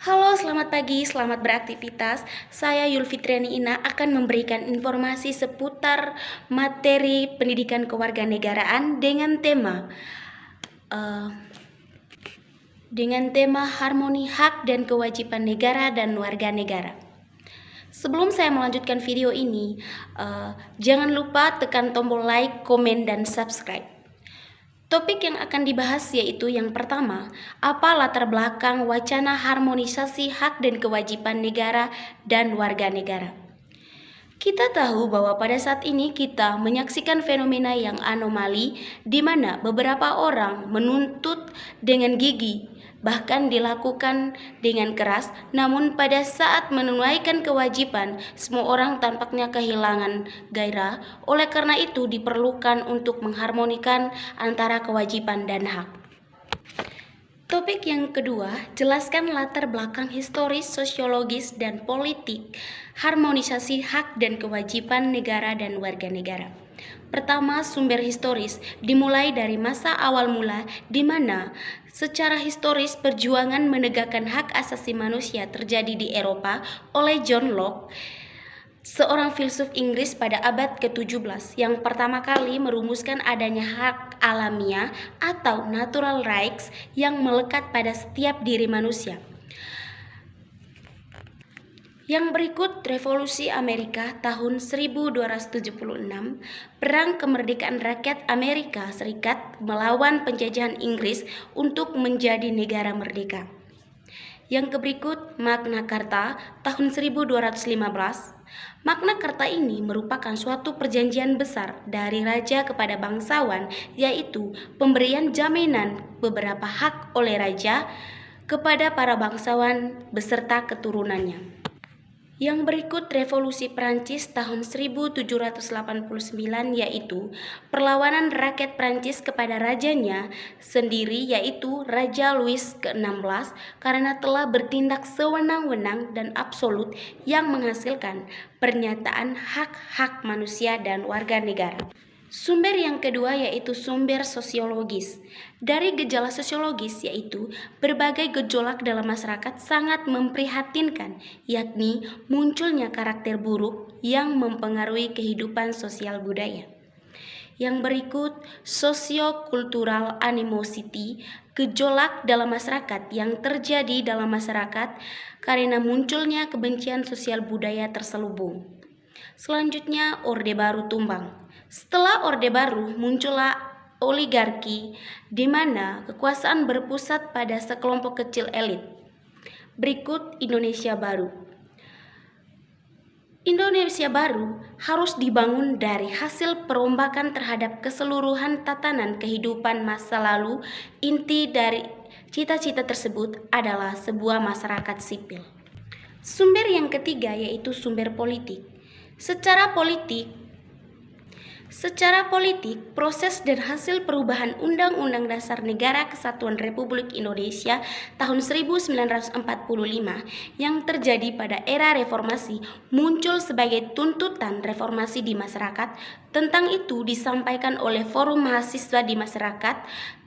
Halo, selamat pagi, selamat beraktivitas. Saya Yulfitriani Ina akan memberikan informasi seputar materi pendidikan kewarganegaraan eh, dengan tema harmoni hak dan kewajiban negara dan warga negara. Sebelum saya melanjutkan video ini, jangan lupa tekan tombol like, komen, dan subscribe. Topik yang akan dibahas yaitu yang pertama, apa latar belakang wacana harmonisasi hak dan kewajiban negara dan warga negara. Kita tahu bahwa pada saat ini kita menyaksikan fenomena yang anomali di mana beberapa orang menuntut dengan gigih, bahkan dilakukan dengan keras, namun pada saat menunaikan kewajiban, semua orang tampaknya kehilangan gairah. Oleh karena itu diperlukan untuk mengharmonikan antara kewajiban dan hak. Topik yang kedua, jelaskan latar belakang historis, sosiologis, dan politik harmonisasi hak dan kewajiban negara dan warga negara. Pertama, sumber historis dimulai dari masa awal mula di mana secara historis perjuangan menegakkan hak asasi manusia terjadi di Eropa oleh John Locke, seorang filsuf Inggris pada abad ke-17 yang pertama kali merumuskan adanya hak alamiah atau natural rights yang melekat pada setiap diri manusia. Yang berikut Revolusi Amerika tahun 1276, Perang Kemerdekaan Rakyat Amerika Serikat melawan penjajahan Inggris untuk menjadi negara merdeka. Yang berikut Magna Carta tahun 1215. Magna Carta ini merupakan suatu perjanjian besar dari raja kepada bangsawan, yaitu pemberian jaminan beberapa hak oleh raja kepada para bangsawan beserta keturunannya. Yang berikut Revolusi Prancis tahun 1789, yaitu perlawanan rakyat Prancis kepada rajanya sendiri, yaitu Raja Louis ke-16 karena telah bertindak sewenang-wenang dan absolut yang menghasilkan pernyataan hak-hak manusia dan warga negara. Sumber yang kedua yaitu sumber sosiologis. Dari gejala sosiologis yaitu berbagai gejolak dalam masyarakat sangat memprihatinkan, yakni munculnya karakter buruk yang mempengaruhi kehidupan sosial budaya. Yang berikut socio-cultural animosity, gejolak dalam masyarakat yang terjadi dalam masyarakat karena munculnya kebencian sosial budaya terselubung. Selanjutnya Orde Baru tumbang. Setelah Orde Baru muncullah oligarki di mana kekuasaan berpusat pada sekelompok kecil elit. Berikut Indonesia Baru. Indonesia Baru harus dibangun dari hasil perombakan terhadap keseluruhan tatanan kehidupan masa lalu. Inti dari cita-cita tersebut adalah sebuah masyarakat sipil. Sumber yang ketiga yaitu sumber politik. Secara politik, proses dan hasil perubahan Undang-Undang Dasar Negara Kesatuan Republik Indonesia tahun 1945 yang terjadi pada era reformasi muncul sebagai tuntutan reformasi di masyarakat. Tentang itu disampaikan oleh Forum Mahasiswa di Masyarakat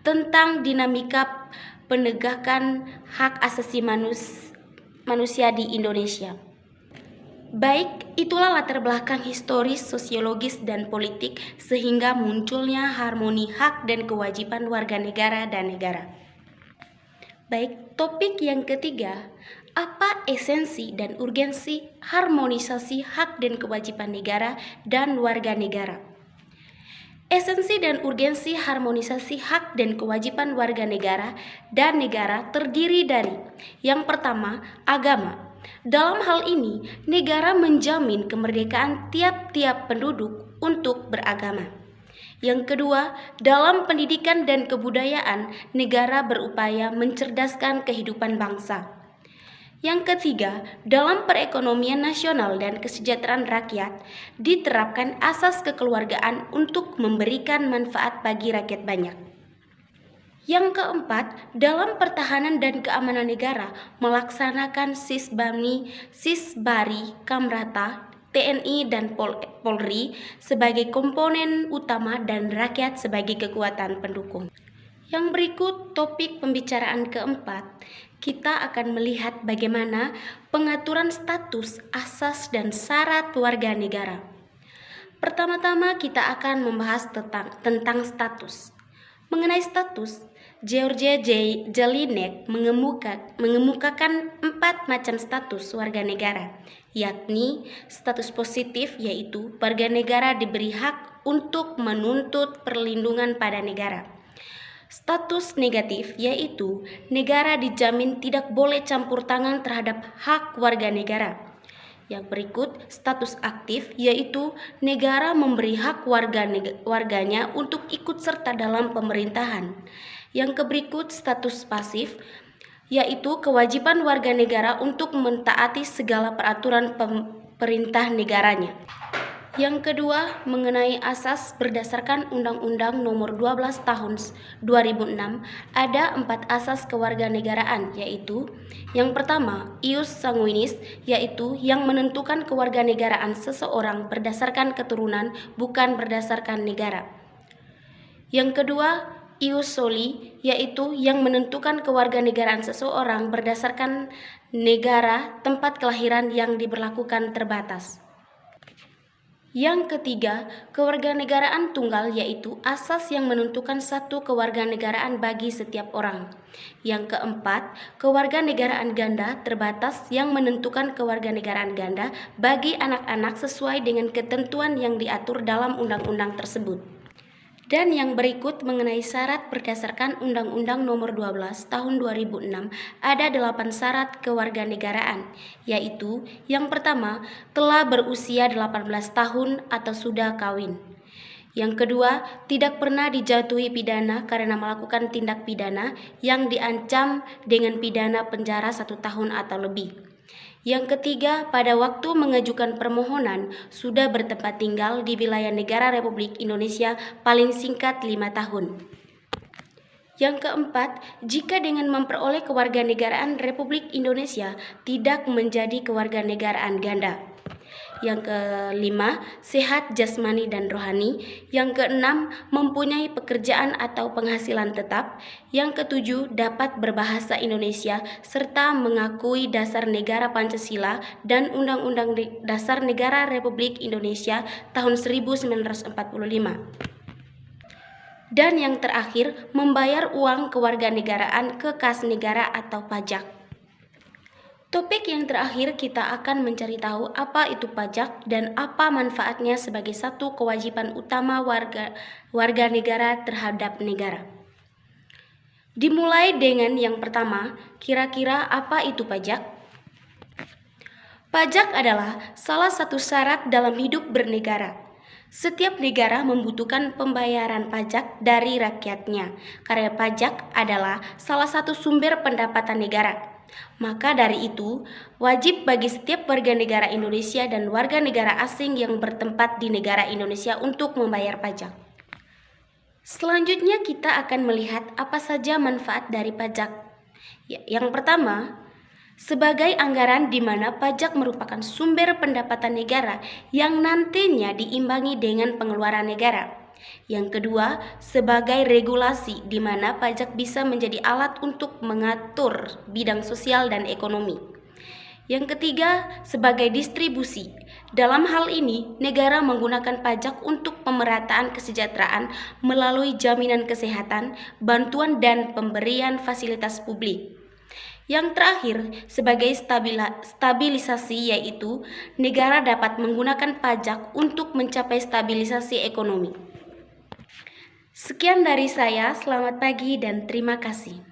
tentang dinamika penegakan hak asasi manusia di Indonesia. Baik, itulah latar belakang historis, sosiologis, dan politik sehingga munculnya harmoni hak dan kewajiban warga negara dan negara. Baik, topik yang ketiga, apa esensi dan urgensi harmonisasi hak dan kewajiban negara dan warga negara? Esensi dan urgensi harmonisasi hak dan kewajiban warga negara dan negara terdiri dari yang pertama, agama. Dalam hal ini, negara menjamin kemerdekaan tiap-tiap penduduk untuk beragama. Yang kedua, dalam pendidikan dan kebudayaan, negara berupaya mencerdaskan kehidupan bangsa. Yang ketiga, dalam perekonomian nasional dan kesejahteraan rakyat, diterapkan asas kekeluargaan untuk memberikan manfaat bagi rakyat banyak. Yang keempat, dalam pertahanan dan keamanan negara melaksanakan Sisbari, Kamrata, TNI dan Polri sebagai komponen utama dan rakyat sebagai kekuatan pendukung. Yang berikut topik pembicaraan keempat, kita akan melihat bagaimana pengaturan status, asas, dan syarat warga negara. Pertama-tama kita akan membahas tentang status. Mengenai status, George Jelinek mengemukakan 4 macam status warga negara, yakni status positif, yaitu warga negara diberi hak untuk menuntut perlindungan pada negara. Status negatif, yaitu negara dijamin tidak boleh campur tangan terhadap hak warga negara. Yang berikut status aktif, yaitu negara memberi hak warganya untuk ikut serta dalam pemerintahan. Yang berikut status pasif, yaitu kewajiban warga negara untuk mentaati segala peraturan pemerintah negaranya. Yang kedua, mengenai asas berdasarkan Undang-Undang Nomor 12 Tahun 2006, ada 4 asas kewarganegaraan, yaitu yang pertama, ius sanguinis, yaitu yang menentukan kewarganegaraan seseorang berdasarkan keturunan, bukan berdasarkan negara. Yang kedua, ius soli, yaitu yang menentukan kewarganegaraan seseorang berdasarkan negara tempat kelahiran yang diberlakukan terbatas. Yang ketiga, kewarganegaraan tunggal, yaitu asas yang menentukan satu kewarganegaraan bagi setiap orang. Yang keempat, kewarganegaraan ganda terbatas yang menentukan kewarganegaraan ganda bagi anak-anak sesuai dengan ketentuan yang diatur dalam undang-undang tersebut. Dan yang berikut mengenai syarat berdasarkan Undang-Undang Nomor 12 Tahun 2006, ada 8 syarat kewarganegaraan, yaitu yang pertama, telah berusia 18 tahun atau sudah kawin. Yang kedua, tidak pernah dijatuhi pidana karena melakukan tindak pidana yang diancam dengan pidana penjara 1 tahun atau lebih. Yang ketiga, pada waktu mengajukan permohonan sudah bertempat tinggal di wilayah negara Republik Indonesia paling singkat 5 tahun. Yang keempat, jika dengan memperoleh kewarganegaraan Republik Indonesia tidak menjadi kewarganegaraan ganda. Yang kelima, sehat jasmani dan rohani. Yang keenam, mempunyai pekerjaan atau penghasilan tetap. Yang ketujuh, dapat berbahasa Indonesia serta mengakui dasar negara Pancasila dan Undang-Undang Dasar Negara Republik Indonesia tahun 1945. Dan yang terakhir, membayar uang kewarganegaraan ke kas negara atau pajak. Topik yang terakhir, kita akan mencari tahu apa itu pajak dan apa manfaatnya sebagai satu kewajiban utama warga negara terhadap negara. Dimulai dengan yang pertama, kira-kira apa itu pajak? Pajak adalah salah satu syarat dalam hidup bernegara. Setiap negara membutuhkan pembayaran pajak dari rakyatnya, karena pajak adalah salah satu sumber pendapatan negara. Maka dari itu, wajib bagi setiap warga negara Indonesia dan warga negara asing yang bertempat di negara Indonesia untuk membayar pajak. Selanjutnya kita akan melihat apa saja manfaat dari pajak. Yang pertama, sebagai anggaran di mana pajak merupakan sumber pendapatan negara yang nantinya diimbangi dengan pengeluaran negara. Yang kedua, sebagai regulasi di mana pajak bisa menjadi alat untuk mengatur bidang sosial dan ekonomi. Yang ketiga, sebagai distribusi. Dalam hal ini, negara menggunakan pajak untuk pemerataan kesejahteraan melalui jaminan kesehatan, bantuan dan pemberian fasilitas publik. Yang terakhir, sebagai stabilisasi, yaitu negara dapat menggunakan pajak untuk mencapai stabilisasi ekonomi. Sekian dari saya, selamat pagi dan terima kasih.